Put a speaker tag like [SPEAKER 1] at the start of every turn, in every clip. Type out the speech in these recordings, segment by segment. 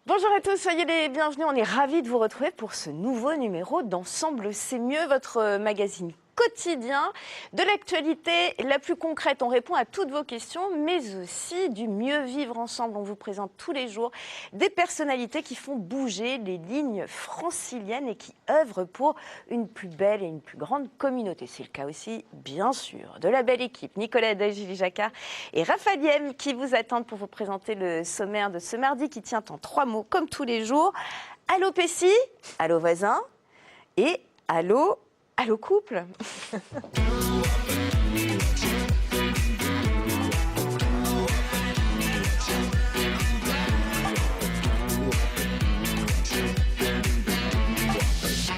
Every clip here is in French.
[SPEAKER 1] Bonjour à tous, soyez les bienvenus. On est ravis de vous retrouver pour ce nouveau numéro d'Ensemble c'est mieux, votre magazine quotidien de l'actualité la plus concrète. On répond à toutes vos questions, mais aussi du mieux vivre ensemble. On vous présente tous les jours des personnalités qui font bouger les lignes franciliennes et qui œuvrent pour une plus belle et une plus grande communauté. C'est le cas aussi, bien sûr, de la belle équipe. Nicolas Julie-Jacquard et Raphaël Yem qui vous attendent pour vous présenter le sommaire de ce mardi qui tient en 3 mots, comme tous les jours. Allô Pessi, allô voisin et allô couple.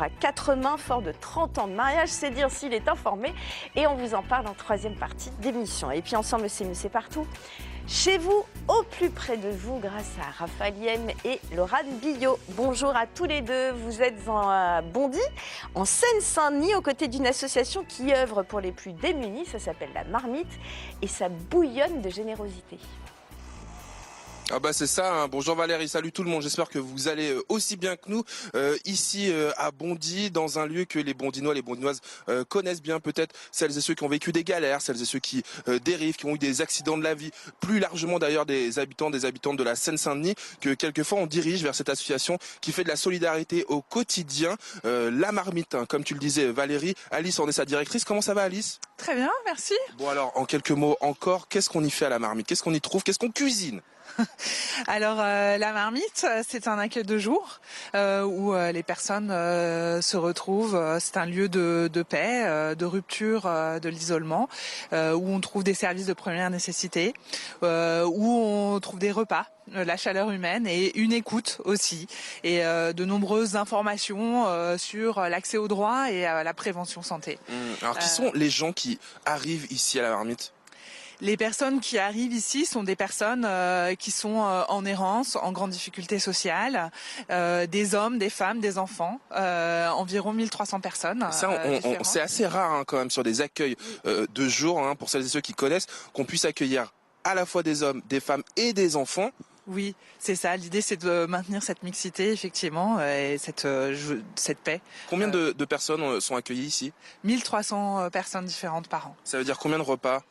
[SPEAKER 1] À 4 mains, fort de 30 ans de mariage, c'est dire s'il est informé. Et on vous en parle en 3e partie d'émission. Et puis ensemble, c'est mieux, c'est partout. Chez vous, au plus près de vous, grâce à Raphaël Yem et Laurane Billot. Bonjour à tous les deux. Vous êtes en Bondy, en Seine-Saint-Denis, aux côtés d'une association qui œuvre pour les plus démunis. Ça s'appelle La Marmite et ça bouillonne de générosité.
[SPEAKER 2] Ah bah c'est ça, hein. Bonjour Valérie, salut tout le monde, j'espère que vous allez aussi bien que nous ici à Bondy, dans un lieu que les Bondinois, les Bondinoises connaissent bien, peut-être celles et ceux qui ont vécu des galères, celles et ceux qui dérivent, qui ont eu des accidents de la vie, plus largement d'ailleurs des habitantes de la Seine-Saint-Denis, que quelquefois on dirige vers cette association qui fait de la solidarité au quotidien, La Marmite, hein, comme tu le disais Valérie. Alice en est sa directrice, comment ça va Alice?
[SPEAKER 3] Très bien, merci.
[SPEAKER 2] Bon alors, en quelques mots encore, qu'est-ce qu'on y fait à La Marmite? Qu'est-ce qu'on y trouve? Qu'est-ce qu'on cuisine?
[SPEAKER 3] Alors la Marmite, c'est un accueil de jour où les personnes se retrouvent. C'est un lieu de paix, de rupture de l'isolement, où on trouve des services de première nécessité, où on trouve des repas, la chaleur humaine et une écoute aussi, et de nombreuses informations sur l'accès aux droits et à la prévention santé.
[SPEAKER 2] Alors qui sont les gens qui arrivent ici à La Marmite?
[SPEAKER 3] Les personnes qui arrivent ici sont des personnes qui sont en errance, en grande difficulté sociale, des hommes, des femmes, des enfants, environ 1300 personnes.
[SPEAKER 2] Ça, c'est assez rare hein, quand même sur des accueils de jour, hein, pour celles et ceux qui connaissent, qu'on puisse accueillir à la fois des hommes, des femmes et des enfants.
[SPEAKER 3] Oui, c'est ça. L'idée, c'est de maintenir cette mixité, effectivement, et cette paix.
[SPEAKER 2] Combien de personnes sont accueillies ici?
[SPEAKER 3] 1300 personnes différentes par an.
[SPEAKER 2] Ça veut dire combien de repas?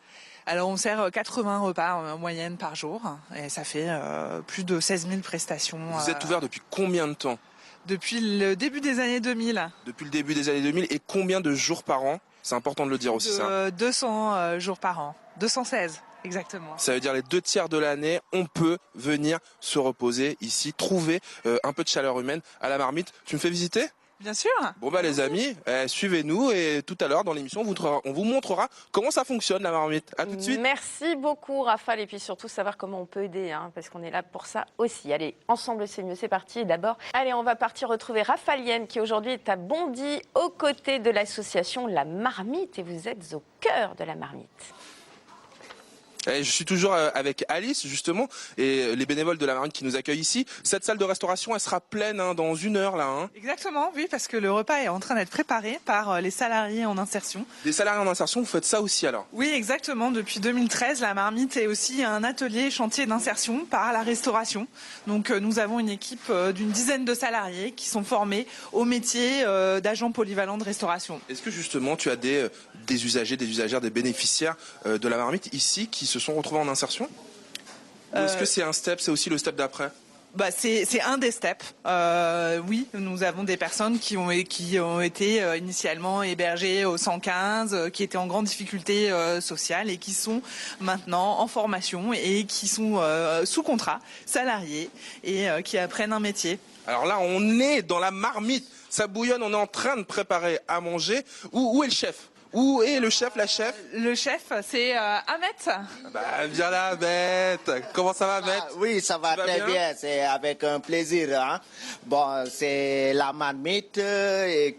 [SPEAKER 3] Alors on sert 80 repas en moyenne par jour et ça fait plus de 16 000 prestations.
[SPEAKER 2] Vous êtes ouvert depuis combien de temps?
[SPEAKER 3] Depuis le début des années 2000.
[SPEAKER 2] Depuis le début des années 2000 et combien de jours par an? C'est important de le dire aussi ça.
[SPEAKER 3] 200 jours par an, 216 exactement.
[SPEAKER 2] Ça veut dire les 2 tiers de l'année, on peut venir se reposer ici, trouver un peu de chaleur humaine à La Marmite. Tu me fais visiter?
[SPEAKER 3] Bien sûr.
[SPEAKER 2] Bon bah les amis, suivez-nous et tout à l'heure dans l'émission on vous montrera comment ça fonctionne La Marmite. À tout de suite.
[SPEAKER 1] Merci beaucoup Raphaël et puis surtout savoir comment on peut aider hein, parce qu'on est là pour ça aussi. Allez, ensemble c'est mieux, c'est parti. Et d'abord, allez on va partir retrouver Raphaël Yem qui aujourd'hui est à Bondy aux côtés de l'association La Marmite et vous êtes au cœur de La Marmite.
[SPEAKER 2] Je suis toujours avec Alice justement et les bénévoles de La Marmite qui nous accueillent ici. Cette salle de restauration elle sera pleine hein, dans 1 heure là. Hein.
[SPEAKER 3] Exactement, oui, parce que le repas est en train d'être préparé par les salariés en insertion.
[SPEAKER 2] Des salariés en insertion, vous faites ça aussi alors?
[SPEAKER 3] Oui, exactement. Depuis 2013, La Marmite est aussi un atelier chantier d'insertion par la restauration. Donc nous avons une équipe d'une dizaine de salariés qui sont formés au métier d'agent polyvalent de restauration.
[SPEAKER 2] Est-ce que justement tu as des usagers, des usagères, des bénéficiaires de La Marmite ici qui se sont retrouvés en insertion? Ou est-ce que c'est un step, c'est aussi le step d'après?
[SPEAKER 3] C'est un des steps. Oui, nous avons des personnes qui ont été initialement hébergées au 115, qui étaient en grande difficulté sociale et qui sont maintenant en formation et qui sont sous contrat, salariés et qui apprennent un métier.
[SPEAKER 2] Alors là, on est dans La Marmite, ça bouillonne, on est en train de préparer à manger. Où est le chef? Où est le chef, la chef?
[SPEAKER 3] Le chef, c'est Ahmed.
[SPEAKER 2] Bah, viens là, Ahmed. Comment ça va, Ahmed?
[SPEAKER 4] Oui, ça va très bien. C'est avec un plaisir. Hein. Bon, c'est La Marmite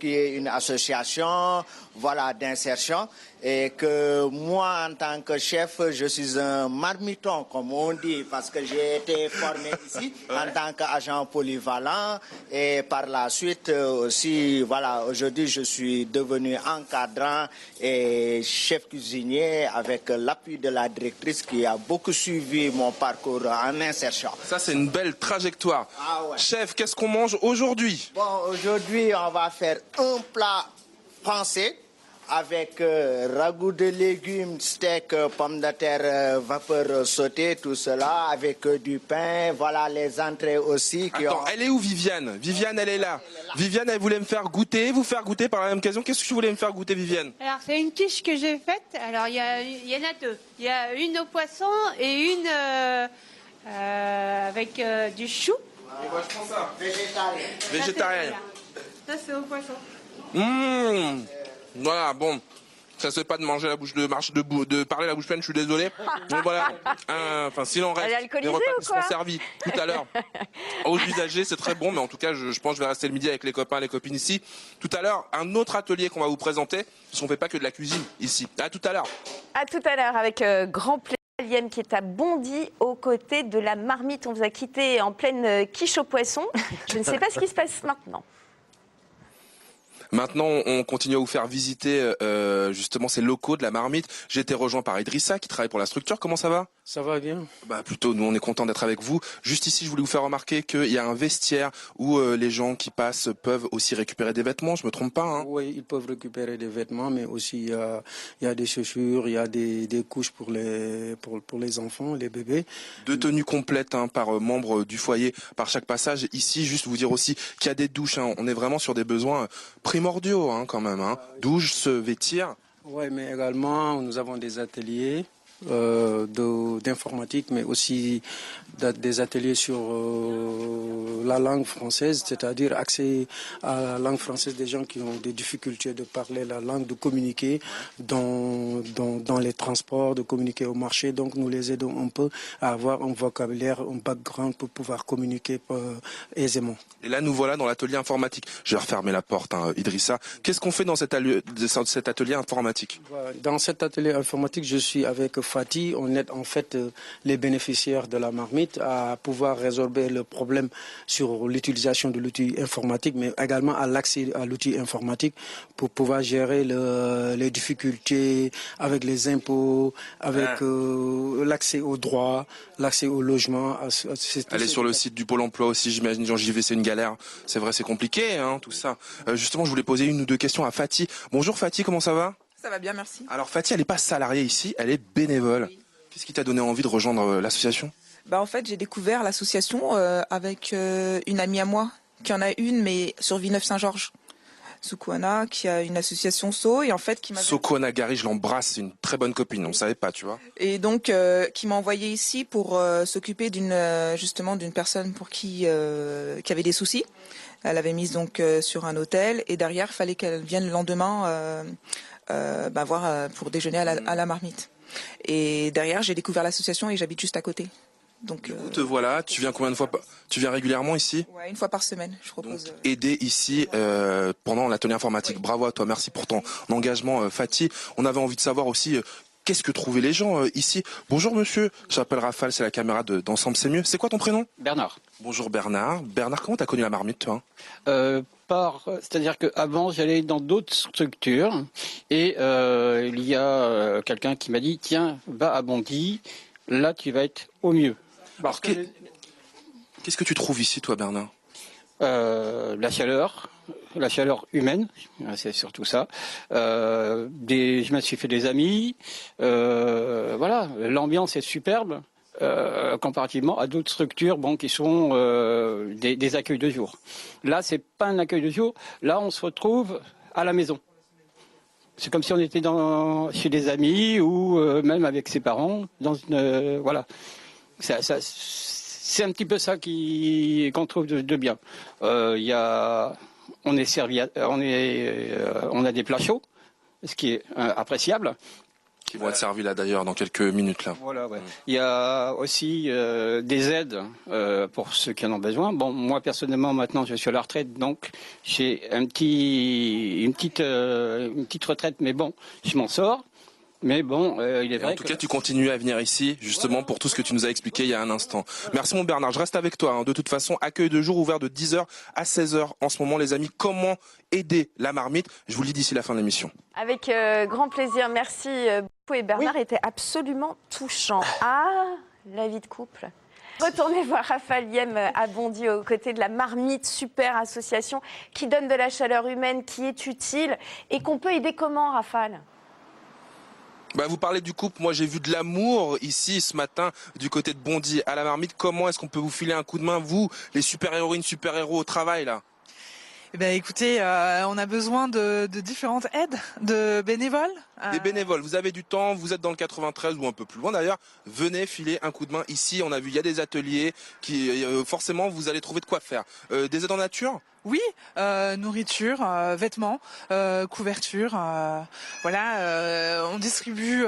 [SPEAKER 4] qui est une association, voilà, d'insertion. et que moi, en tant que chef, je suis un marmiton, comme on dit, parce que j'ai été formé ici en tant qu'agent polyvalent et par la suite aussi, voilà, aujourd'hui je suis devenu encadrant et chef cuisinier avec l'appui de la directrice qui a beaucoup suivi mon parcours en insertion.
[SPEAKER 2] Ça, c'est une belle trajectoire.
[SPEAKER 4] Ah ouais.
[SPEAKER 2] Chef, qu'est-ce qu'on mange aujourd'hui?
[SPEAKER 4] Bon, aujourd'hui, on va faire un plat français avec ragoût de légumes, steak, pommes de terre, vapeur sautée, tout cela, avec du pain. Voilà les entrées aussi.
[SPEAKER 2] Attends, elle est où Viviane? Viviane, elle est là. Viviane, elle voulait me faire goûter, vous faire goûter par la même occasion. Qu'est-ce que tu voulais me faire goûter, Viviane?
[SPEAKER 5] Alors, c'est une quiche que j'ai faite. Alors, il y en a deux. Il y a une au poisson et une avec du chou.
[SPEAKER 2] Moi, je prends ça.
[SPEAKER 4] Végétarien.
[SPEAKER 2] Végétarienne.
[SPEAKER 5] Ça, c'est au poisson.
[SPEAKER 2] Voilà, bon. Ça se fait pas de manger la bouche de parler la bouche pleine, je suis désolé. Donc voilà. Enfin, s'il en
[SPEAKER 1] Elle est
[SPEAKER 2] reste,
[SPEAKER 1] alcoolisée
[SPEAKER 2] les repas
[SPEAKER 1] ou
[SPEAKER 2] qui seront
[SPEAKER 1] quoi
[SPEAKER 2] servis tout à l'heure aux usagers, c'est très bon, mais en tout cas, je pense que je vais rester le midi avec les copains, les copines ici. Tout à l'heure, un autre atelier qu'on va vous présenter, parce qu'on fait pas que de la cuisine ici. À tout à l'heure.
[SPEAKER 1] À tout à l'heure avec grand plaisir. Liam qui est à Bondy aux côtés de la marmite. On vous a quitté en pleine quiche au poisson. Je ne sais pas ce qui se passe maintenant.
[SPEAKER 2] Maintenant, on continue à vous faire visiter justement ces locaux de la marmite. J'ai été rejoint par Idrissa qui travaille pour la structure. Comment ça va?
[SPEAKER 6] Ça va bien.
[SPEAKER 2] Bah plutôt, nous on est content d'être avec vous. Juste ici, je voulais vous faire remarquer qu'il y a un vestiaire où les gens qui passent peuvent aussi récupérer des vêtements. Je me trompe pas, hein?
[SPEAKER 6] Oui, ils peuvent récupérer des vêtements, mais aussi il y a des chaussures, il y a des couches pour les enfants, les bébés.
[SPEAKER 2] 2 tenues complètes par membre du foyer par chaque passage. Ici, juste vous dire aussi qu'il y a des douches. On est vraiment sur des besoins primordiaux quand même. Douche, se vêtir.
[SPEAKER 6] Oui, mais également nous avons des ateliers d'informatique, mais aussi des ateliers sur la langue française, c'est-à-dire accès à la langue française des gens qui ont des difficultés de parler la langue, de communiquer dans les transports, de communiquer au marché. Donc nous les aidons un peu à avoir un vocabulaire, un background pour pouvoir communiquer aisément.
[SPEAKER 2] Et là, nous voilà dans l'atelier informatique. Je vais refermer la porte, Idrissa. Qu'est-ce qu'on fait dans cet atelier informatique?
[SPEAKER 6] Dans cet atelier informatique, je suis avec Fatih. On aide en fait les bénéficiaires de la marmite à pouvoir résorber le problème sur l'utilisation de l'outil informatique, mais également à l'accès à l'outil informatique pour pouvoir gérer les difficultés avec les impôts, avec l'accès aux droits, l'accès au logement.
[SPEAKER 2] Allez sur le site du Pôle emploi aussi, j'imagine, j'y vais, c'est une galère. C'est vrai, c'est compliqué, tout ça. Justement, je voulais poser 1 ou 2 questions à Fatih. Bonjour Fatih, comment ça va?
[SPEAKER 7] Ça va bien, merci.
[SPEAKER 2] Alors Fatih, elle n'est pas salariée ici, elle est bénévole. Oui. Qu'est-ce qui t'a donné envie de rejoindre l'association?
[SPEAKER 7] En fait, j'ai découvert l'association avec une amie à moi, qui en a une, mais sur Villeneuve-Saint-Georges. Soukouana, qui a une association SO, et en fait qui m'a...
[SPEAKER 2] Soukouana Gary, je l'embrasse, c'est une très bonne copine, on ne savait pas, tu vois.
[SPEAKER 7] Et donc, qui m'a envoyé ici pour s'occuper d'une personne pour qui avait des soucis. Elle avait mise donc sur un hôtel, et derrière, il fallait qu'elle vienne le lendemain voir pour déjeuner à la marmite. Et derrière, j'ai découvert l'association et j'habite juste à côté. Donc,
[SPEAKER 2] te voilà, tu viens combien de fois? Tu viens régulièrement ici?
[SPEAKER 7] Ouais, 1 fois par semaine, je propose.
[SPEAKER 2] Donc, aider ici pendant l'atelier informatique. Oui. Bravo à toi, merci pour ton engagement, Fatih. On avait envie de savoir aussi qu'est-ce que trouvaient les gens ici. Bonjour monsieur, je m'appelle Raphaël, c'est la caméra d'Ensemble c'est mieux. C'est quoi ton prénom?
[SPEAKER 8] Bernard.
[SPEAKER 2] Bonjour Bernard. Bernard, comment t'as connu la marmite toi?
[SPEAKER 8] C'est-à-dire qu'avant j'allais dans d'autres structures et il y a quelqu'un qui m'a dit tiens, va à Bondy, là tu vas être au mieux.
[SPEAKER 2] Alors qu'est-ce que tu trouves ici toi Bernard?
[SPEAKER 8] La chaleur humaine, c'est surtout ça. Je me suis fait des amis, voilà, l'ambiance est superbe. Comparativement à d'autres structures qui sont des accueils de jour. Là, c'est pas un accueil de jour. Là, on se retrouve à la maison. C'est comme si on était chez des amis ou même avec ses parents. Voilà. C'est un petit peu ça qu'on trouve de bien. On est servi, on a des plats chauds, ce qui est appréciable.
[SPEAKER 2] Qui vont être servis là d'ailleurs dans quelques minutes là.
[SPEAKER 8] Voilà, ouais. Il y a aussi des aides pour ceux qui en ont besoin. Bon, moi personnellement maintenant je suis à la retraite, donc j'ai une petite retraite, mais bon, je m'en sors. Mais bon, il est
[SPEAKER 2] Et
[SPEAKER 8] vrai
[SPEAKER 2] en tout cas, tu continues à venir ici, justement, pour tout ce que tu nous as expliqué il y a un instant. Merci mon Bernard, je reste avec toi. Hein. De toute façon, accueil de jour ouvert de 10h à 16h en ce moment, les amis. Comment aider la marmite? Je vous le dis d'ici la fin de l'émission.
[SPEAKER 1] Avec grand plaisir. Merci beaucoup. Et Bernard était absolument touchant. Ah, la vie de couple. Retournez voir Raphaël Yem à Bondy aux côtés de la Marmite, super association qui donne de la chaleur humaine, qui est utile et qu'on peut aider comment, Raphaël?
[SPEAKER 2] Bah, vous parlez du couple, moi j'ai vu de l'amour ici ce matin du côté de Bondy à la Marmite. Comment est-ce qu'on peut vous filer un coup de main, vous, les super-héroïnes, super-héros au travail là?
[SPEAKER 3] Eh ben, écoutez, on a besoin de différentes aides, de bénévoles.
[SPEAKER 2] Des bénévoles, vous avez du temps, vous êtes dans le 93 ou un peu plus loin d'ailleurs, venez filer un coup de main ici. On a vu, il y a des ateliers qui forcément vous allez trouver de quoi faire. Des aides en nature?
[SPEAKER 3] Oui, nourriture, vêtements, couverture, voilà, on distribue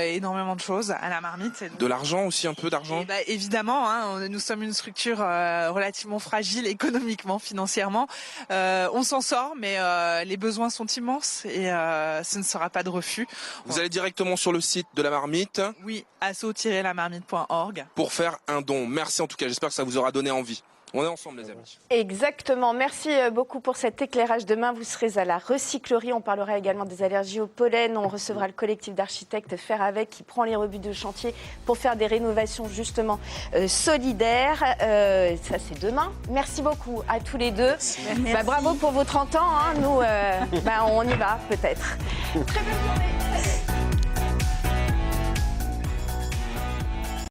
[SPEAKER 3] énormément de choses à la Marmite.
[SPEAKER 2] De l'argent aussi, un peu d'argent?
[SPEAKER 3] Évidemment, hein, nous sommes une structure relativement fragile économiquement, financièrement. On s'en sort, mais les besoins sont immenses et ce ne sera pas de refus.
[SPEAKER 2] Vous allez directement sur le site de la Marmite?
[SPEAKER 3] Oui, asso-lamarmite.org.
[SPEAKER 2] Pour faire un don. Merci en tout cas, j'espère que ça vous aura donné envie. On est ensemble les amis.
[SPEAKER 1] Exactement. Merci beaucoup pour cet éclairage. Demain, vous serez à la recyclerie. On parlera également des allergies au pollen. On recevra le collectif d'architectes Faire Avec qui prend les rebuts de chantier pour faire des rénovations justement solidaires. Ça, c'est demain. Merci beaucoup à tous les deux. Bah, bravo pour vos 30 ans. Hein. Nous, on y va peut-être. Très belle journée.